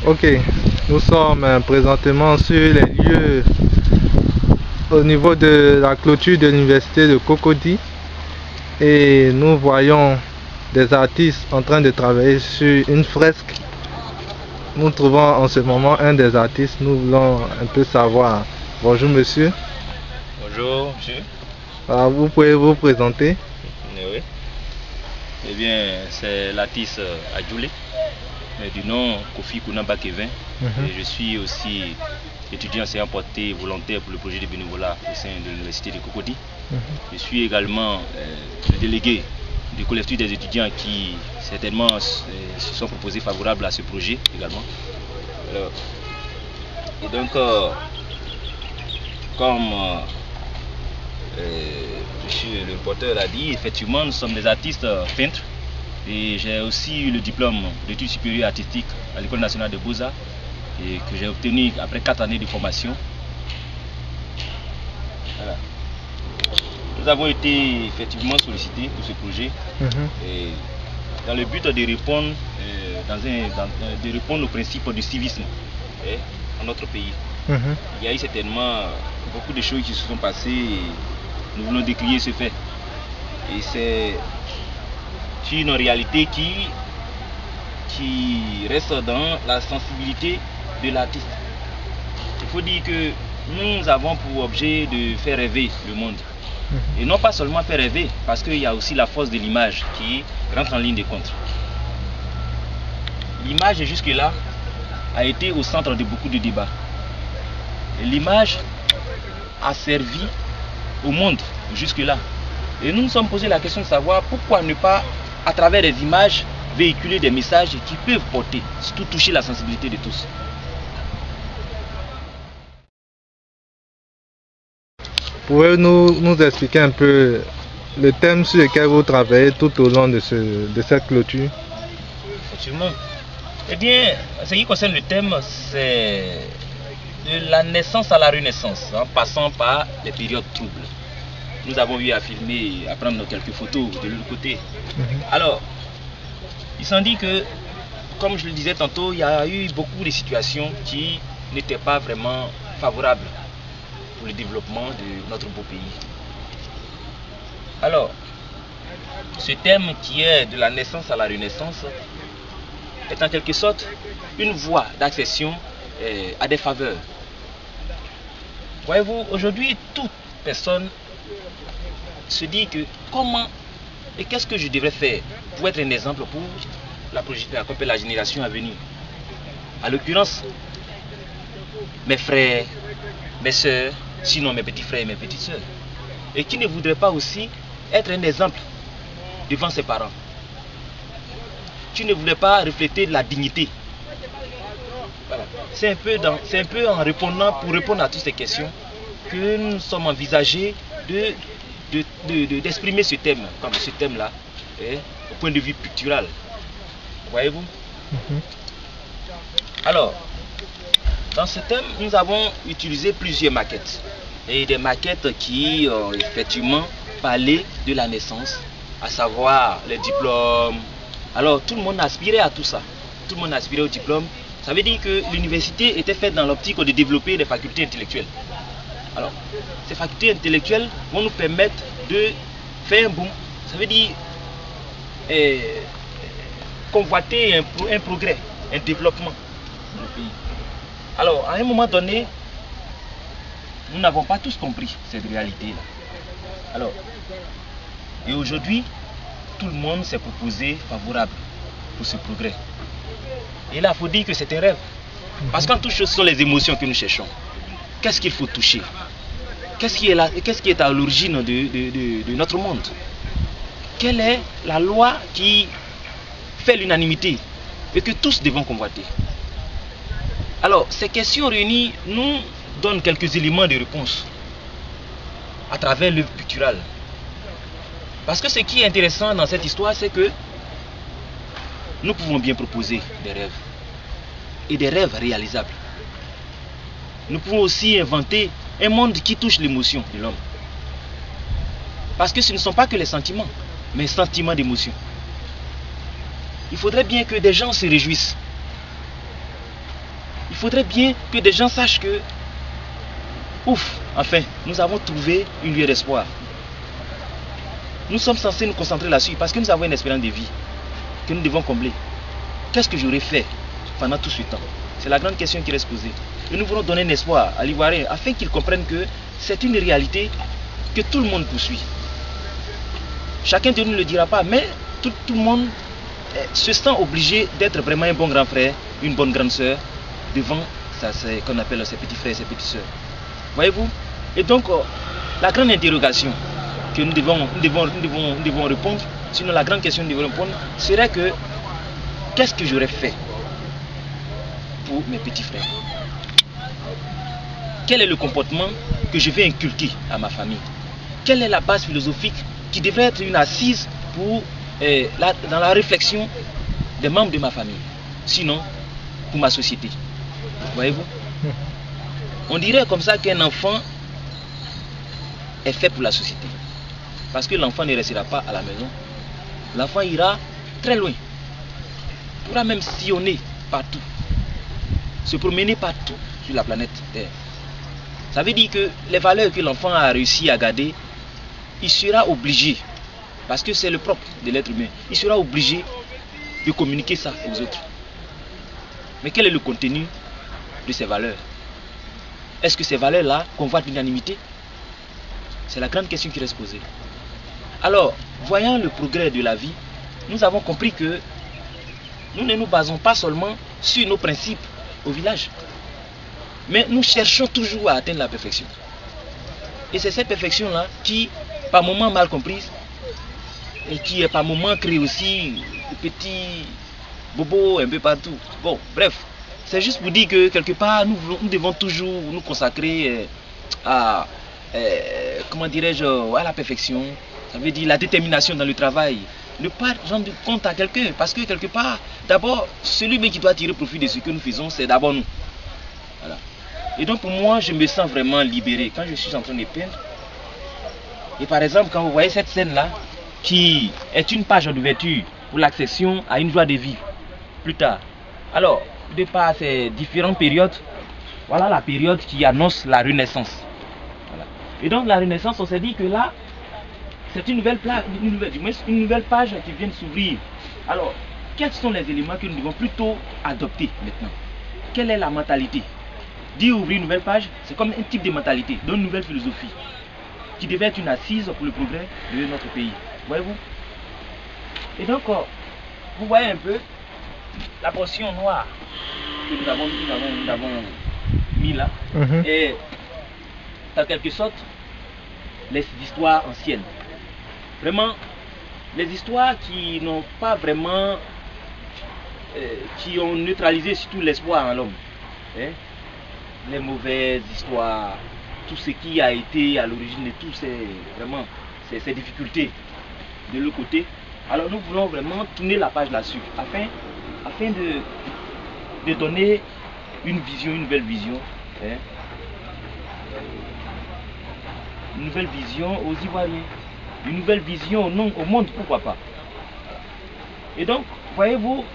Ok, nous sommes présentement sur les lieux au niveau de la clôture de l'université de Cocody et nous voyons des artistes en train de travailler sur une fresque. Nous trouvons en ce moment un des artistes, nous voulons un peu savoir. Bonjour monsieur. Bonjour monsieur. Alors, vous pouvez vous présenter? Oui. Eh bien, c'est l'artiste Adjoulé, mais du nom Kofi Kounamba Kevin. Et je suis aussi étudiant enseignant porté volontaire pour le projet de bénévolat au sein de l'université de Cocody. Je suis également le délégué du collectif des étudiants qui certainement se sont proposés favorables à ce projet également. Et donc, comme monsieur le porteur l'a dit, effectivement nous sommes des artistes peintres et j'ai aussi eu le diplôme d'études supérieures artistiques à l'école nationale de Beaux-Arts et que j'ai obtenu après 4 années de formation. Voilà. Nous avons été effectivement sollicités pour ce projet et dans le but de répondre, de répondre aux principes du civisme dans notre pays. Il y a eu certainement beaucoup de choses qui se sont passées et nous voulons décrier ce fait. Et c'est une réalité qui reste dans la sensibilité de l'artiste. Il faut dire que nous avons pour objet de faire rêver le monde. Et non pas seulement faire rêver, parce qu'il y a aussi la force de l'image qui rentre en ligne de compte. L'image jusque-là a été au centre de beaucoup de débats. L'image a servi au monde jusque-là. Et nous nous sommes posé la question de savoir pourquoi ne pas, à travers les images, véhiculer des messages qui peuvent porter, surtout toucher la sensibilité de tous. Pouvez-vous nous expliquer un peu le thème sur lequel vous travaillez tout au long de cette clôture? Effectivement. Eh bien, ce qui concerne le thème, c'est de la naissance à la renaissance, en passant par les périodes troubles. Nous avons eu à filmer, à prendre quelques photos de l'autre côté. Alors, il s'en dit que, comme je le disais tantôt, il y a eu beaucoup de situations qui n'étaient pas vraiment favorables pour le développement de notre beau pays. Alors, ce thème qui est de la naissance à la renaissance est en quelque sorte une voie d'accession à des faveurs. Voyez-vous, aujourd'hui, toute personne se dit que comment et qu'est-ce que je devrais faire pour être un exemple pour la génération à venir. En l'occurrence, mes frères, mes soeurs, sinon mes petits frères et mes petites soeurs. Et qui ne voudrait pas aussi être un exemple devant ses parents. Qui ne voudrait pas refléter la dignité. Voilà. C'est un peu en répondant, pour répondre à toutes ces questions, que nous sommes envisagés d'exprimer ce thème, comme ce thème-là, au point de vue pictural. Voyez-vous? Alors, dans ce thème, nous avons utilisé plusieurs maquettes. Et des maquettes qui ont effectivement parlé de la naissance, à savoir les diplômes. Alors, tout le monde aspirait à tout ça. Tout le monde aspirait au diplôme. Ça veut dire que l'université était faite dans l'optique de développer des facultés intellectuelles. Alors, ces facultés intellectuelles vont nous permettre de faire un boom. Ça veut dire convoiter un progrès, un développement dans le pays. Alors, à un moment donné, nous n'avons pas tous compris cette réalité-là. Alors, et aujourd'hui, tout le monde s'est proposé favorable pour ce progrès. Et là, il faut dire que c'est un rêve. Parce qu'en touche, ce sont les émotions que nous cherchons. Qu'est-ce qu'il faut toucher? Qu'est-ce qui est à l'origine de notre monde? Quelle est la loi qui fait l'unanimité et que tous devons convoiter? Alors, ces questions réunies nous donnent quelques éléments de réponse à travers l'œuvre picturale. Parce que ce qui est intéressant dans cette histoire, c'est que nous pouvons bien proposer des rêves et des rêves réalisables. Nous pouvons aussi inventer un monde qui touche l'émotion de l'homme. Parce que ce ne sont pas que les sentiments, mais sentiments d'émotion. Il faudrait bien que des gens se réjouissent. il faudrait bien que des gens sachent que, ouf, enfin, nous avons trouvé une lueur d'espoir. Nous sommes censés nous concentrer là-dessus parce que nous avons une espérance de vie que nous devons combler. Qu'est-ce que j'aurais fait pendant tout ce temps? C'est la grande question qui reste posée. Et nous voulons donner un espoir à l'Ivoirien afin qu'il comprenne que c'est une réalité que tout le monde poursuit. Chacun de nous ne le dira pas, mais tout le monde se sent obligé d'être vraiment un bon grand frère, une bonne grande soeur devant qu'on appelle ses petits frères et ses petites soeurs. Voyez-vous? Et donc, la grande interrogation que nous devons répondre, sinon la grande question que nous devons répondre, serait que qu'est-ce que j'aurais fait pour mes petits frères? Quel est le comportement que je vais inculquer à ma famille? Quelle est la base philosophique qui devrait être une assise pour, dans la réflexion des membres de ma famille, sinon pour ma société? Voyez-vous? On dirait comme ça qu'un enfant est fait pour la société. Parce que l'enfant ne restera pas à la maison. L'enfant ira très loin. Il pourra même sillonner partout. Se promener partout sur la planète Terre. Ça veut dire que les valeurs que l'enfant a réussi à garder, il sera obligé, parce que c'est le propre de l'être humain, il sera obligé de communiquer ça aux autres. Mais quel est le contenu de ces valeurs? Est-ce que ces valeurs-là convoitent l'unanimité? C'est la grande question qui reste posée. Alors, voyant le progrès de la vie, nous avons compris que nous ne nous basons pas seulement sur nos principes au village, mais nous cherchons toujours à atteindre la perfection. Et c'est cette perfection-là qui, par moments mal comprise, et qui, par moments, crée aussi des petits bobos un peu partout. Bon, bref, c'est juste pour dire que quelque part, nous devons toujours nous consacrer à, comment dirais-je, à la perfection. Ça veut dire la détermination dans le travail. Ne pas rendre compte à quelqu'un, parce que quelque part, d'abord, celui qui doit tirer profit de ce que nous faisons, c'est d'abord nous. Voilà. Et donc pour moi, je me sens vraiment libéré quand je suis en train de peindre. Et par exemple, quand vous voyez cette scène-là, qui est une page d'ouverture pour l'accession à une joie de vivre plus tard. Alors, de par ces différentes périodes, voilà la période qui annonce la Renaissance. Voilà. Et donc la Renaissance, on s'est dit que là, c'est une nouvelle page qui vient de s'ouvrir. Alors, quels sont les éléments que nous devons plutôt adopter maintenant? Quelle est la mentalité? Dire ouvrir une nouvelle page, c'est comme un type de mentalité, d'une nouvelle philosophie, qui devait être une assise pour le progrès de notre pays. Voyez-vous? Et donc, vous voyez un peu la portion noire que nous avons mis là, et en quelque sorte, les histoires anciennes. Vraiment, les histoires qui n'ont pas vraiment, qui ont neutralisé surtout l'espoir en l'homme. Hein? Les mauvaises histoires, tout ce qui a été à l'origine de toutes ces difficultés de l'autre côté. Alors nous voulons vraiment tourner la page là-dessus, afin de donner une vision, une nouvelle vision. Hein? Une nouvelle vision aux Ivoiriens. Une nouvelle vision au monde, pourquoi pas. Et donc, voyez-vous,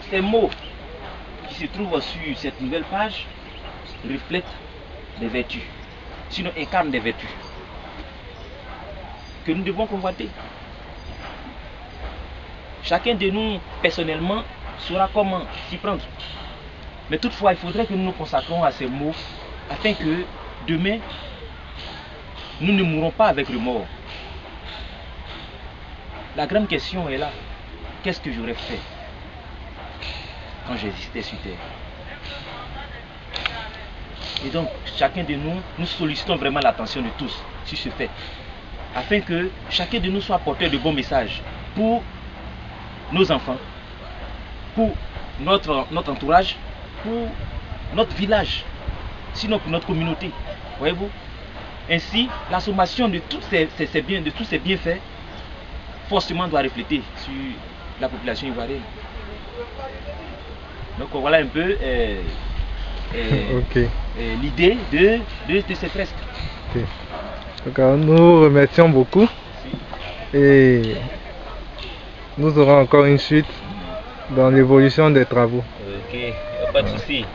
ces mots qui se trouvent sur cette nouvelle page reflètent des vertus, sinon incarnent des vertus que nous devons convoiter. Chacun de nous, personnellement, saura comment s'y prendre. Mais toutefois, il faudrait que nous nous consacrions à ces mots afin que demain, nous ne mourrons pas avec le mort. La grande question est là. Qu'est-ce que j'aurais fait quand j'existais sur Terre? Et donc, chacun de nous, nous sollicitons vraiment l'attention de tous sur ce fait, afin que chacun de nous soit porteur de bons messages pour nos enfants, pour notre entourage, pour notre village, sinon pour notre communauté. Voyez-vous? Ainsi, la sommation de tous ces bienfaits, forcément doit refléter sur la population ivoirienne. Donc voilà un peu l'idée de ces fresques. Okay. Donc, nous remercions beaucoup et nous aurons encore une suite dans l'évolution des travaux. Ok, pas de souci.